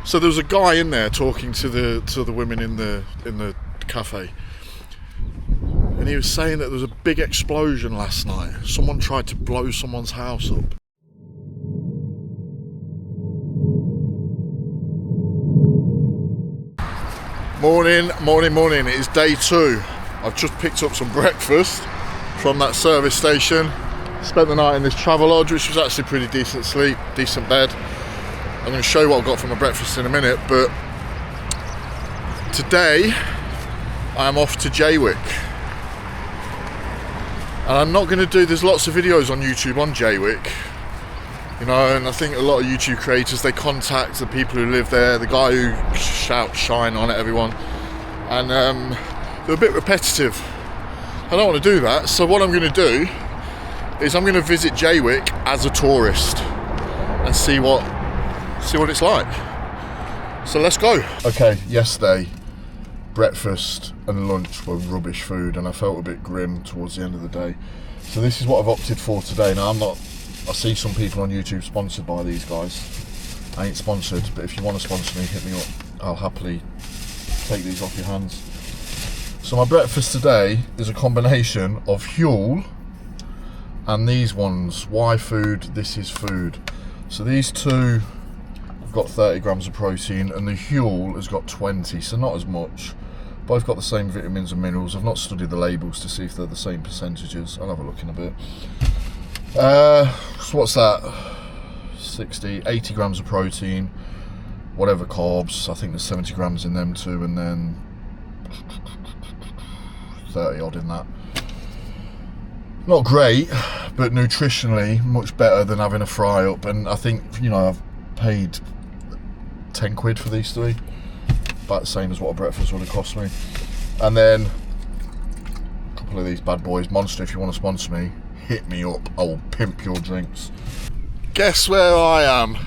So there was a guy in there talking to the women in the cafe, and he was saying that there was a big explosion last night. Someone tried to blow someone's house up. Morning. It is day 2. I've just picked up some breakfast from that service station. Spent the night in this travel lodge, which was actually pretty decent sleep, decent bed. I'm going to show you what I've got for my breakfast in a minute, but today I am off to Jaywick. And I'm not going to do, there's lots of videos on YouTube on Jaywick, you know, and I think a lot of YouTube creators, they contact the people who live there, the guy who shouts shine on at everyone, and they're a bit repetitive. I don't want to do that, so what I'm going to do is I'm going to visit Jaywick as a tourist and see what it's like. So let's go. Okay, yesterday breakfast and lunch were rubbish food, and I felt a bit grim towards the end of the day. So this is what I've opted for today. Now I see some people on YouTube sponsored by these guys. I ain't sponsored, but if you want to sponsor me, hit me up. I'll happily take these off your hands. So my breakfast today is a combination of Huel and these ones. Why food? This is food. So these two have got 30 grams of protein, and the Huel has got 20, so not as much. Both got the same vitamins and minerals. I've not studied the labels to see if they're the same percentages. I'll have a look in a bit. So what's that? 80 grams of protein, whatever carbs. I think there's 70 grams in them too, and then 30 odd in that. Not great, but nutritionally much better than having a fry up. And I think, you know, I've paid 10 quid for these three, about the same as what a breakfast would have cost me. And then a couple of these bad boys. Monster, if you want to sponsor me, hit me up. I will pimp your drinks. Guess where I am?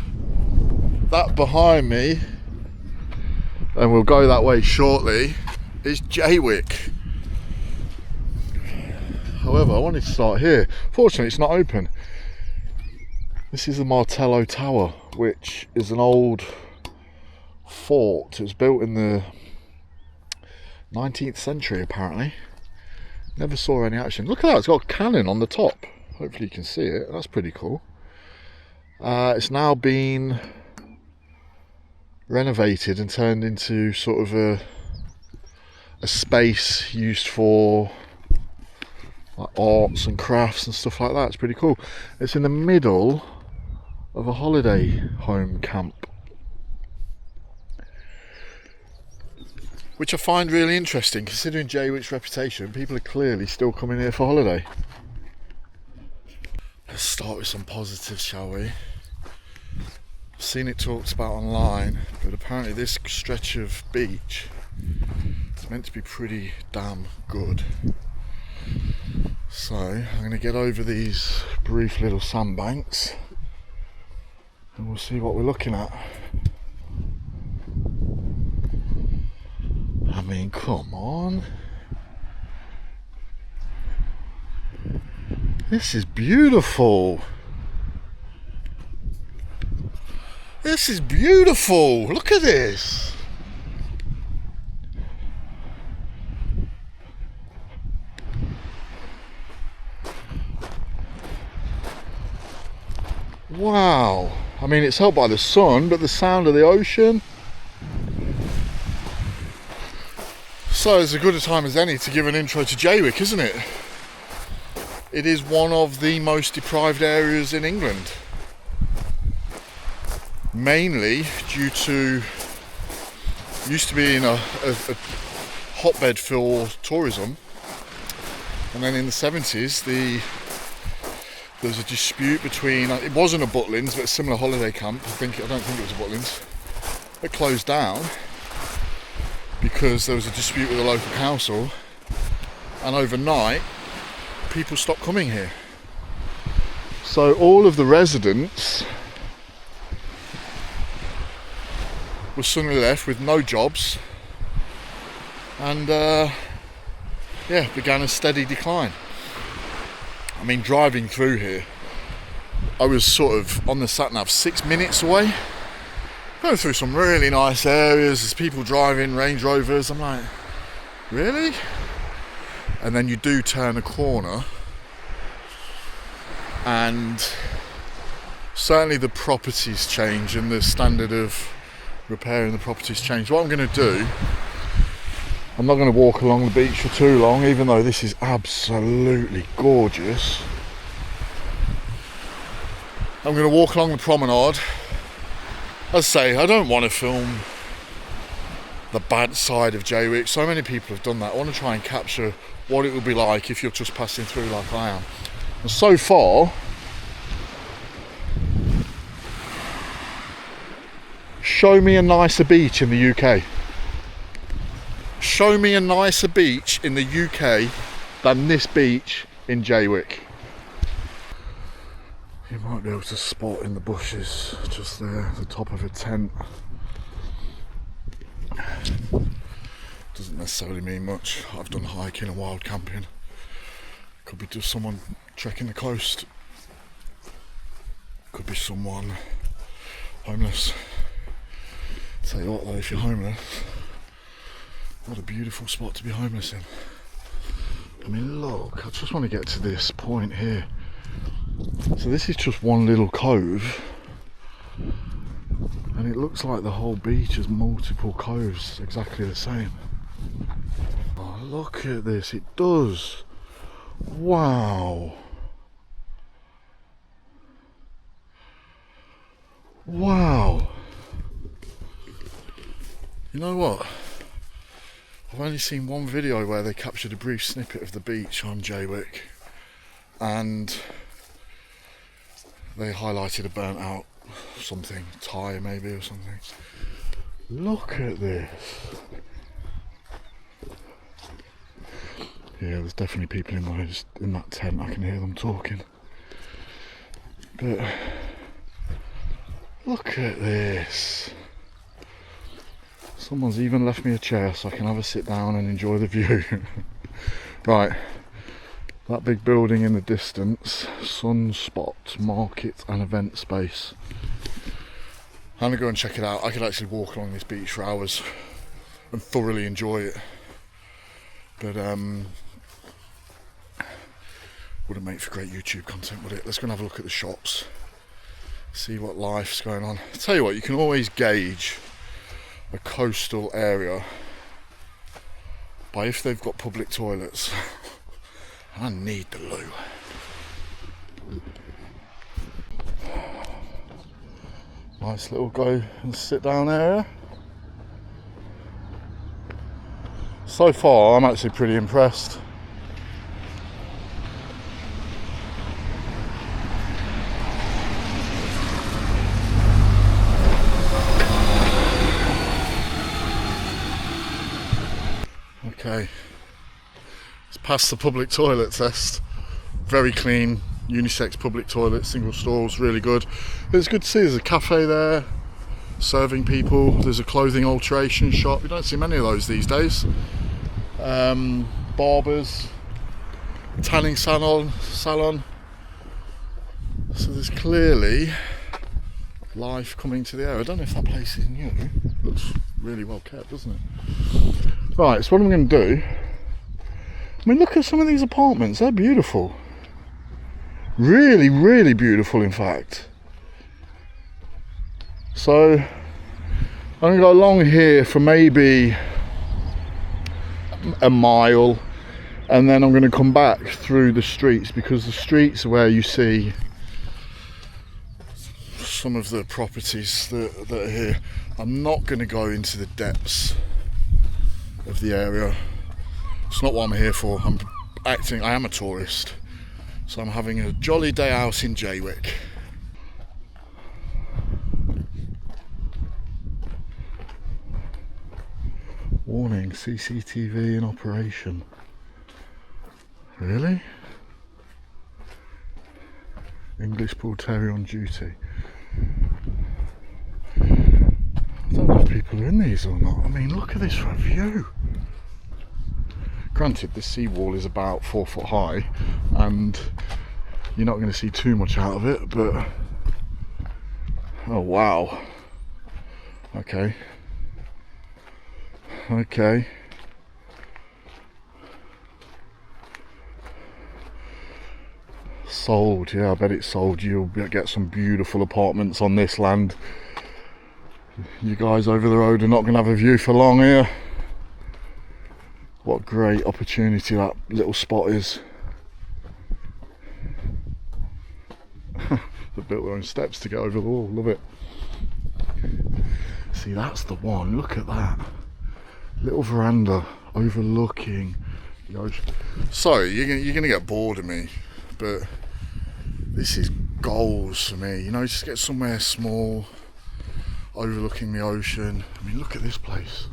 That behind me, and we'll go that way shortly, is Jaywick. However, I wanted to start here. Fortunately, it's not open. This is the Martell Tower, which is an old fort. It was built in the 19th century, apparently. Never saw any action. Look at that, it's got a cannon on the top. Hopefully you can see it. That's pretty cool. It's now been renovated and turned into sort of a space used for like arts and crafts and stuff like that. It's pretty cool. It's in the middle of a holiday home camp, which I find really interesting considering Jaywick's reputation. People are clearly still coming here for holiday. Let's start with some positives, shall we? I've seen it talked about online, but apparently this stretch of beach is meant to be pretty damn good. So I'm going to get over these brief little sandbanks and we'll see what we're looking at. I mean, come on. This is beautiful. This is beautiful. Look at this. Wow. I mean, it's helped by the sun, but the sound of the ocean. So it's as good a time as any to give an intro to Jaywick, isn't it? It is one of the most deprived areas in England. Mainly due to, used to be in a hotbed for tourism, and then in the 70s there was a dispute between, it wasn't a Butlins but a similar holiday camp, I don't think it was a Butlins, it closed down because there was a dispute with the local council, and overnight people stopped coming here. So all of the residents were suddenly left with no jobs, and began a steady decline. I mean, driving through here, I was sort of on the sat nav 6 minutes away Going through some really nice areas, there's people driving Range Rovers, I'm like, really? And then you do turn a corner and certainly the properties change and the standard of repairing the properties change. What I'm going to do, I'm not going to walk along the beach for too long, even though this is absolutely gorgeous. I'm going to walk along the promenade. As I say, I don't want to film the bad side of Jaywick. So many people have done that. I want to try and capture what it would be like if you're just passing through like I am. And so far, show me a nicer beach in the UK. Show me a nicer beach in the UK than this beach in Jaywick. You might be able to spot in the bushes just there, the top of a tent. Doesn't necessarily mean much. I've done hiking and wild camping. Could be just someone trekking the coast. Could be someone homeless. Tell you what though, if you're homeless, what a beautiful spot to be homeless in. I mean look, I just want to get to this point here. So this is just one little cove and it looks like the whole beach has multiple coves exactly the same. Oh, look at this, it does. Wow. Wow. You know what? I've only seen one video where they captured a brief snippet of the beach on Jaywick and they highlighted a burnt out something, tyre maybe or something. Look at this. Yeah, there's definitely people in that tent. I can hear them talking. But look at this. Someone's even left me a chair so I can have a sit down and enjoy the view. Right. That big building in the distance, Sunspot Market and Event Space. I'm gonna go and check it out. I could actually walk along this beach for hours and thoroughly enjoy it. But wouldn't make for great YouTube content, would it? Let's go and have a look at the shops. See what life's going on. I'll tell you what, you can always gauge a coastal area by if they've got public toilets. I need the loo. Nice little go and sit down area. So far I'm actually pretty impressed. Okay. Past the public toilet test. Very clean, unisex public toilet, single stalls, really good. It's good to see there's a cafe there serving people. There's a clothing alteration shop. You don't see many of those these days. Barbers, tanning salon. So there's clearly life coming to the area. I don't know if that place is new. It looks really well kept, doesn't it? Right, so what I'm going to do, I mean, look at some of these apartments, they're beautiful. Really, really beautiful, in fact. So, I'm going to go along here for maybe a mile, and then I'm going to come back through the streets, because the streets are where you see some of the properties that are here. I'm not going to go into the depths of the area. It's not what I'm here for. I am a tourist, so I'm having a jolly day out in Jaywick. Warning, CCTV in operation. Really? English Bull Terrier on duty. I don't know if people are in these or not. I mean, look at this for a view. Granted, this seawall is about 4 foot high and you're not going to see too much out of it, but oh wow, Okay. Okay. Sold, yeah, I bet it's sold. You'll get some beautiful apartments on this land. You guys over the road are not going to have a view for long here. What great opportunity that little spot is. They built their own steps to get over the wall, love it. See, that's the one, look at that. Little veranda overlooking the ocean. Sorry, you're gonna get bored of me, but this is goals for me. You know, just get somewhere small, overlooking the ocean. I mean, look at this place.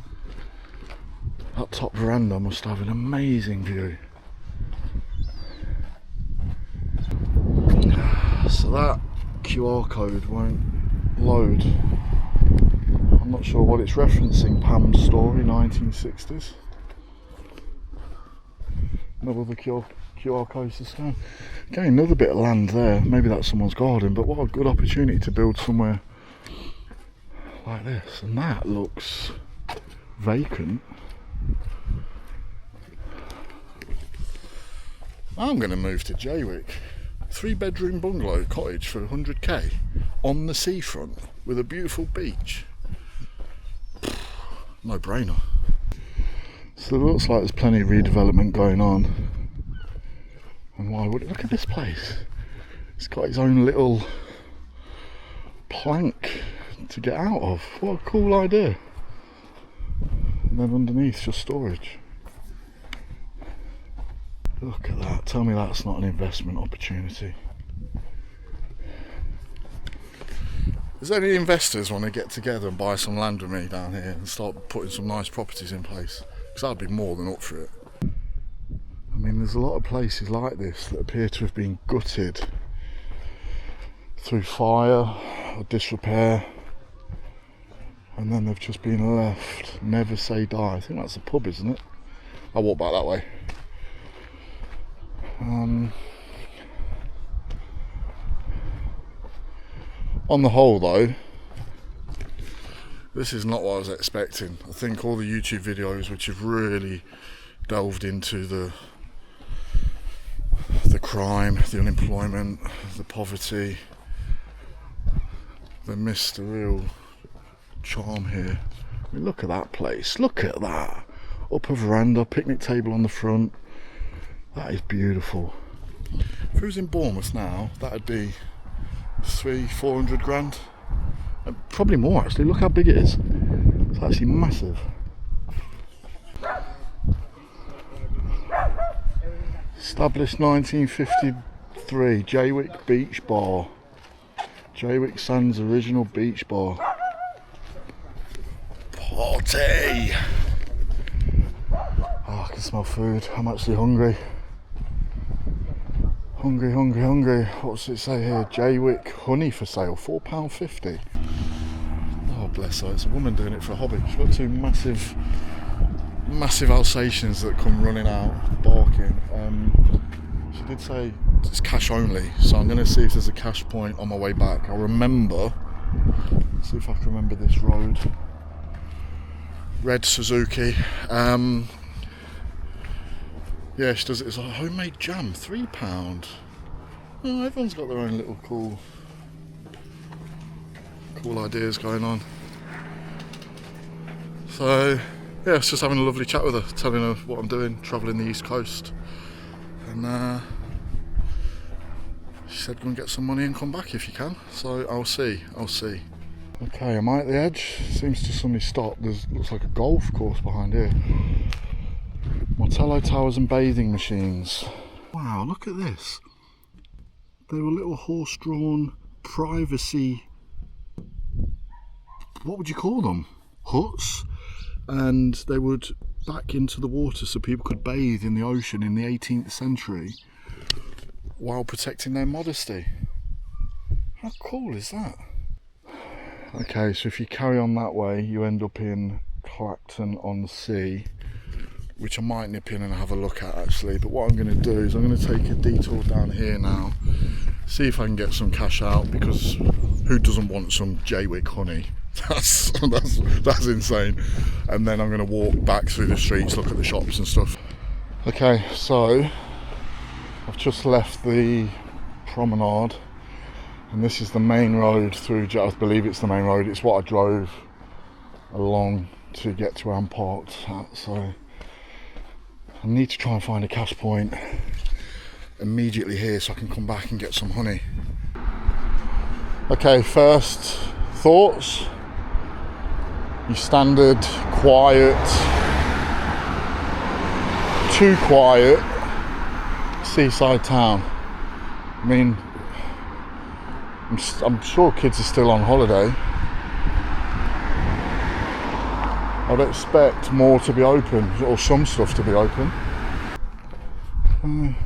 That top veranda must have an amazing view. So that QR code won't load. I'm not sure what it's referencing. Pam's story, 1960s. No other QR codes to scan. Okay, another bit of land there. Maybe that's someone's garden, but what a good opportunity to build somewhere like this. And that looks vacant. I'm going to move to Jaywick. 3-bedroom bungalow cottage for 100k on the seafront with a beautiful beach. No brainer. So it looks like there's plenty of redevelopment going on. And why would it? Look at this place. It's got its own little plank to get out of. What a cool idea. And then underneath just storage. Look at that. Tell me that's not an investment opportunity. Does any investors want to get together and buy some land with me down here and start putting some nice properties in place? Because I'd be more than up for it. I mean, there's a lot of places like this that appear to have been gutted through fire or disrepair, and then they've just been left. Never say die. I think that's a pub, isn't it? I'll walk back that way. On the whole though, this is not what I was expecting. I think all the YouTube videos which have really delved into the crime, the unemployment, the poverty, they missed the real charm here. I mean, look at that place, look at that. Upper veranda, picnic table on the front. That is beautiful. If it was in Bournemouth now, that'd be 300-400 grand. And probably more actually, look how big it is. It's actually massive. Established 1953, Jaywick Beach Bar. Jaywick Sands original beach bar. Party! Oh, I can smell food. I'm actually hungry. Hungry. What's it say here? Jaywick honey for sale, £4.50. Oh, bless her. It's a woman doing it for a hobby. She's got two massive Alsatians that come running out, barking. She did say it's cash only, so I'm going to see if there's a cash point on my way back. I'll remember. See if I can remember this road. Red Suzuki. Yeah, she does it as a homemade jam, £3. Oh, everyone's got their own little cool ideas going on. So, yeah, it's just having a lovely chat with her, telling her what I'm doing, travelling the East Coast. And she said, go and get some money and come back if you can. So, I'll see. Okay, am I at the edge? Seems to suddenly stop. Looks like a golf course behind here. Martell Towers and bathing machines. Wow, look at this. They were little horse-drawn privacy, what would you call them? Huts. And they would back into the water so people could bathe in the ocean in the 18th century while protecting their modesty. How cool is that? Okay, so if you carry on that way, you end up in Clacton-on-Sea, which I might nip in and have a look at actually. But what I'm going to do is I'm going to take a detour down here now, see if I can get some cash out, because who doesn't want some Jaywick honey? That's insane. And then I'm going to walk back through the streets, look at the shops and stuff. Okay, so I've just left the promenade, and this is the main road through. I believe it's the main road. It's what I drove along to get to where I'm parked at. So I need to try and find a cash point immediately here so I can come back and get some honey. Okay, first thoughts. Your standard quiet, too quiet seaside town. I mean, I'm sure kids are still on holiday. I'd expect more to be open, or some stuff to be open.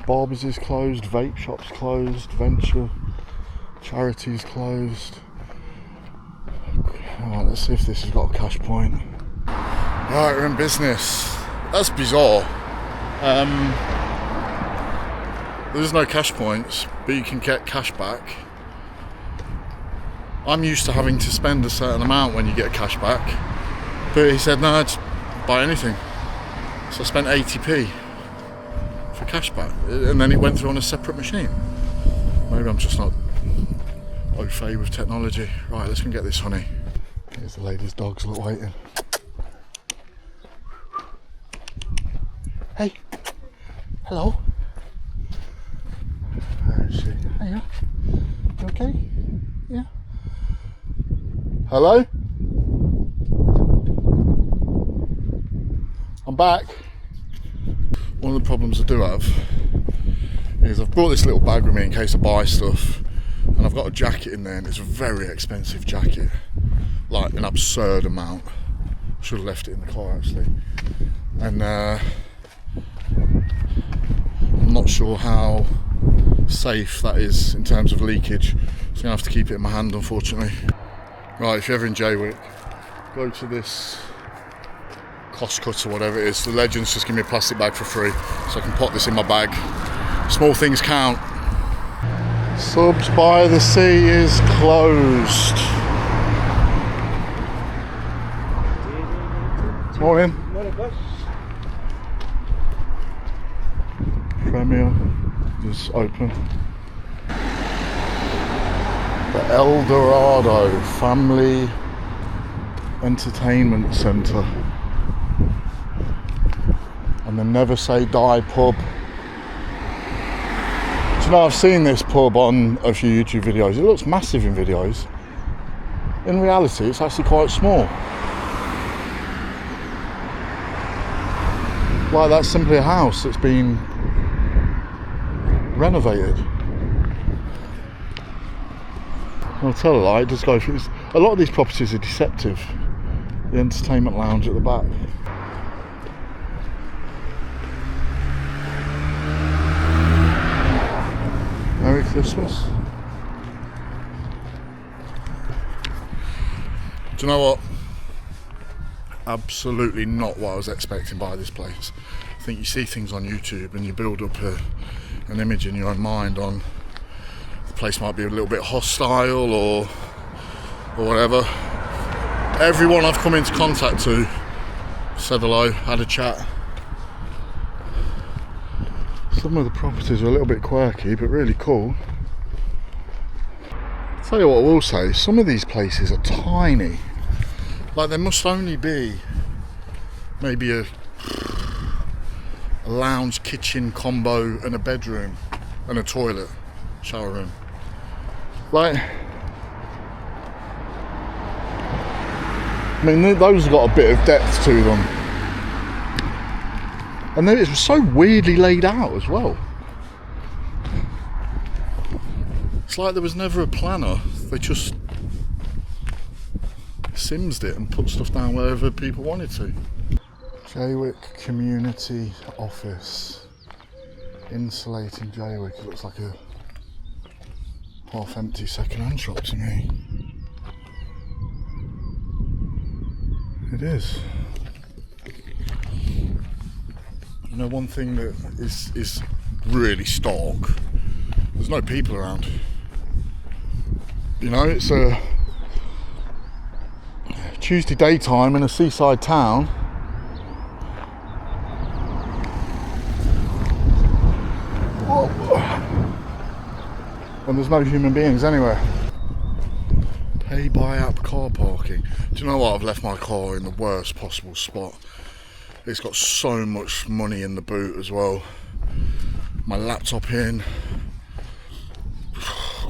Barbers is closed, vape shops closed, venture charities closed. Alright, let's see if this has got a cash point. Right, we're in business. That's bizarre. There's no cash points, but you can get cash back. I'm used to having to spend a certain amount when you get cash back, but he said no, just buy anything. So I spent 80p for cash back, and then it went through on a separate machine. Maybe I'm just not au fait with technology. Right, let's go and get this honey. Here's the lady's dogs look waiting. Hey, hello. Where is she? Hiya. You okay? Yeah. Hello? I'm back. One of the problems I do have is I've brought this little bag with me in case I buy stuff, and I've got a jacket in there, and it's a very expensive jacket, like an absurd amount. Should have left it in the car actually, and I'm not sure how safe that is in terms of leakage, so I'm gonna have to keep it in my hand, unfortunately. Right, if you're ever in Jaywick, go to this cost cut or whatever it is. The legends just give me a plastic bag for free, so I can pop this in my bag. Small things count. Subs by the Sea is closed. Morning. Premier is open. The El Dorado Family Entertainment Centre. And the Never Say Die pub. Do you know, I've seen this pub on a few YouTube videos. It looks massive in videos. In reality, it's actually quite small. Like, that's simply a house that's been renovated. I'll tell a lie, just go through this. A lot of these properties are deceptive. The entertainment lounge at the back. Merry Christmas. Do you know what? Absolutely not what I was expecting by this place. I think you see things on YouTube and you build up an image in your own mind on the place might be a little bit hostile or whatever. Everyone I've come into contact to said hello, had a chat. Some of the properties are a little bit quirky, but really cool. I'll tell you what I will say, some of these places are tiny. Like, there must only be maybe a lounge kitchen combo and a bedroom and a toilet, shower room. Like, I mean, those have got a bit of depth to them. And then it's so weirdly laid out as well. It's like there was never a planner. They just simsed it and put stuff down wherever people wanted to. Jaywick Community Office. Insulating Jaywick. It looks like a half-empty second-hand shop to me. It is. You know, one thing that is really stark, there's no people around. You know, it's a Tuesday daytime in a seaside town. And there's no human beings anywhere. Pay by app car parking. Do you know what? I've left my car in the worst possible spot. It's got so much money in the boot as well. My laptop in.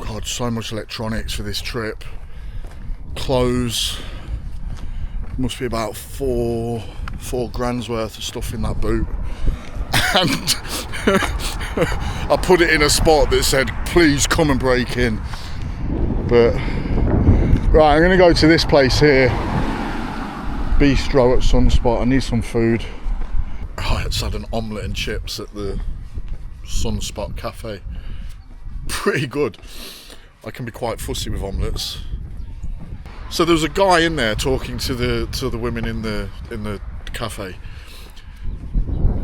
God, so much electronics for this trip. Clothes. Must be about four grand's worth of stuff in that boot. And I put it in a spot that said, please come and break in. But, right, I'm gonna go to this place here. Bistro at Sunspot. I need some food. I just had an omelette and chips at the Sunspot cafe. Pretty good. I can be quite fussy with omelettes. So there was a guy in there talking to the women in the cafe,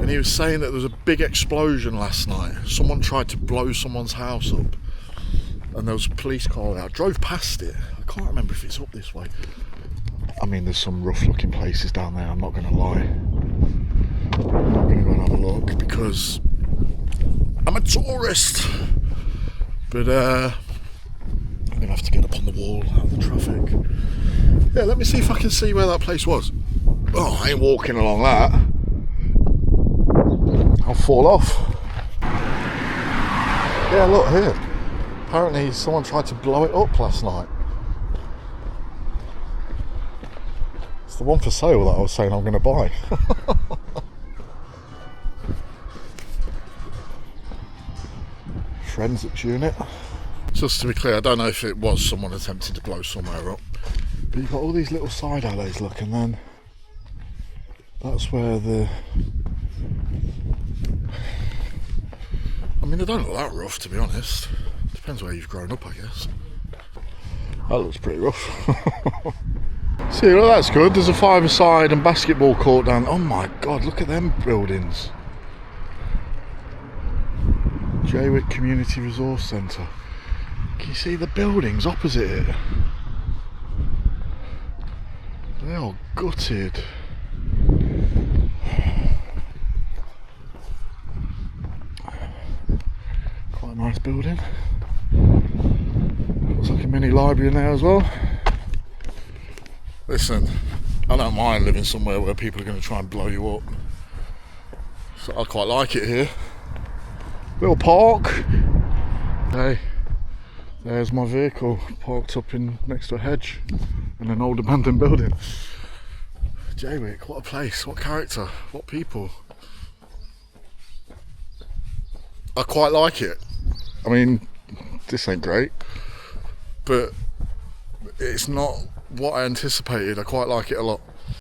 and he was saying that there was a big explosion last night. Someone tried to blow someone's house up, and there was a police car out. I drove past it. I can't remember if it's up this way. I mean, there's some rough looking places down there, I'm not going to lie. I'm not going to go and have a look because I'm a tourist. But I'm going to have to get up on the wall out of the traffic. Yeah, let me see if I can see where that place was. Oh, I ain't walking along that. I'll fall off. Yeah, look here. Apparently someone tried to blow it up last night. It's the one for sale that I was saying I'm going to buy. Forensics unit. Just to be clear, I don't know if it was someone attempting to blow somewhere up, but you've got all these little side alleys, look, and then that's where I mean, they don't look that rough, to be honest. Depends where you've grown up, I guess. That looks pretty rough. See, well, that's good. There's a five-a-side and basketball court down. Oh my God, look at them buildings. Jaywick Community Resource Centre. Can you see the buildings opposite it? They are gutted. Quite a nice building. Looks like a mini library in there as well. Listen, I don't mind living somewhere where people are going to try and blow you up. So I quite like it here. Little park. Hey, there's my vehicle parked up in next to a hedge in an old abandoned building. Jaywick, what a place, what character, what people. I quite like it. I mean, this ain't great, but it's not what I anticipated. I quite like it a lot.